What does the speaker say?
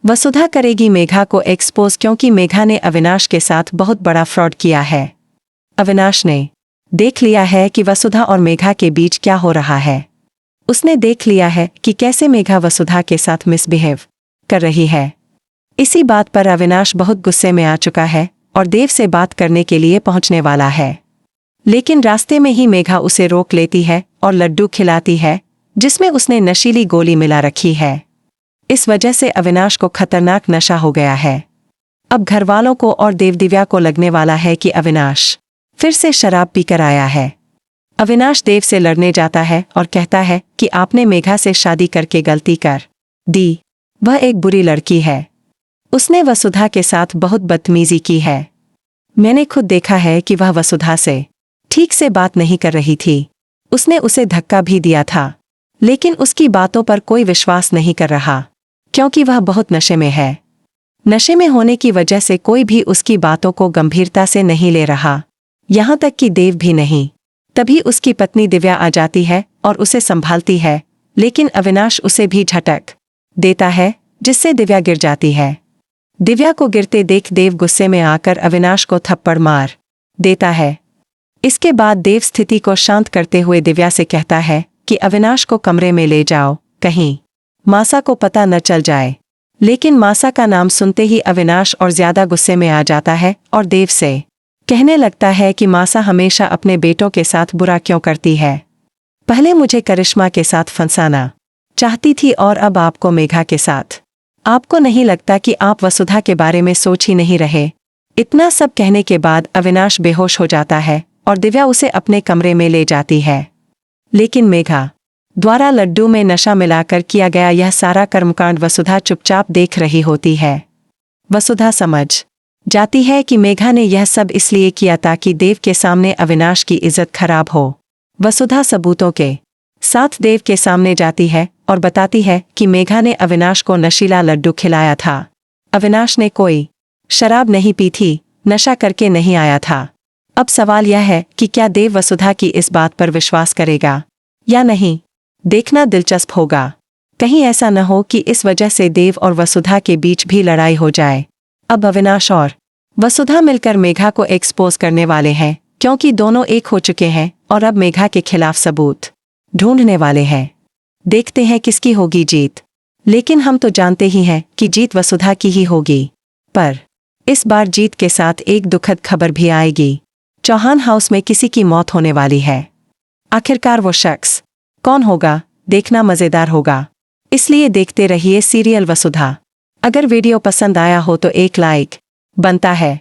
वसुधा करेगी मेघा को एक्सपोज क्योंकि मेघा ने अविनाश के साथ बहुत बड़ा फ्रॉड किया है। अविनाश ने देख लिया है कि वसुधा और मेघा के बीच क्या हो रहा है। उसने देख लिया है कि कैसे मेघा वसुधा के साथ मिसबिहेव कर रही है। इसी बात पर अविनाश बहुत गुस्से में आ चुका है और देव से बात करने के लिए पहुंचने वाला है। लेकिन रास्ते में ही मेघा उसे रोक लेती है और लड्डू खिलाती है जिसमें उसने नशीली गोली मिला रखी है। इस वजह से अविनाश को खतरनाक नशा हो गया है। अब घरवालों को और देवदिव्या को लगने वाला है कि अविनाश फिर से शराब पीकर आया है। अविनाश देव से लड़ने जाता है और कहता है कि आपने मेघा से शादी करके गलती कर दी। वह एक बुरी लड़की है। उसने वसुधा के साथ बहुत बदतमीजी की है। मैंने खुद देखा है कि वह वसुधा से ठीक से बात नहीं कर रही थी। उसने उसे धक्का भी दिया था, लेकिन उसकी बातों पर कोई विश्वास नहीं कर रहा क्योंकि वह बहुत नशे में है। नशे में होने की वजह से कोई भी उसकी बातों को गंभीरता से नहीं ले रहा, यहाँ तक कि देव भी नहीं। तभी उसकी पत्नी दिव्या आ जाती है और उसे संभालती है, लेकिन अविनाश उसे भी झटक देता है जिससे दिव्या गिर जाती है। दिव्या को गिरते देख देव गुस्से में आकर अविनाश को थप्पड़ मार देता है। इसके बाद देव स्थिति को शांत करते हुए दिव्या से कहता है कि अविनाश को कमरे में ले जाओ, कहीं मासा को पता न चल जाए। लेकिन मासा का नाम सुनते ही अविनाश और ज्यादा गुस्से में आ जाता है और देव से कहने लगता है कि मासा हमेशा अपने बेटों के साथ बुरा क्यों करती है। पहले मुझे करिश्मा के साथ फंसाना चाहती थी और अब आपको मेघा के साथ। आपको नहीं लगता कि आप वसुधा के बारे में सोच ही नहीं रहे। इतना सब कहने के बाद अविनाश बेहोश हो जाता है और दिव्या उसे अपने कमरे में ले जाती है। लेकिन मेघा द्वारा लड्डू में नशा मिलाकर किया गया यह सारा कर्मकांड वसुधा चुपचाप देख रही होती है। वसुधा समझ जाती है कि मेघा ने यह सब इसलिए किया ताकि देव के सामने अविनाश की इज्जत खराब हो। वसुधा सबूतों के साथ देव के सामने जाती है और बताती है कि मेघा ने अविनाश को नशीला लड्डू खिलाया था। अविनाश ने कोई शराब नहीं पी थी, नशा करके नहीं आया था। अब सवाल यह है कि क्या देव वसुधा की इस बात पर विश्वास करेगा या नहीं। देखना दिलचस्प होगा। कहीं ऐसा न हो कि इस वजह से देव और वसुधा के बीच भी लड़ाई हो जाए। अब अविनाश और वसुधा मिलकर मेघा को एक्सपोज करने वाले हैं क्योंकि दोनों एक हो चुके हैं और अब मेघा के खिलाफ सबूत ढूंढने वाले हैं। देखते हैं किसकी होगी जीत। लेकिन हम तो जानते ही हैं कि जीत वसुधा की ही होगी। पर इस बार जीत के साथ एक दुखद खबर भी आएगी। चौहान हाउस में किसी की मौत होने वाली है। आखिरकार वो शख्स कौन होगा, देखना मज़ेदार होगा। इसलिए देखते रहिए सीरियल वसुधा। अगर वीडियो पसंद आया हो तो एक लाइक बनता है।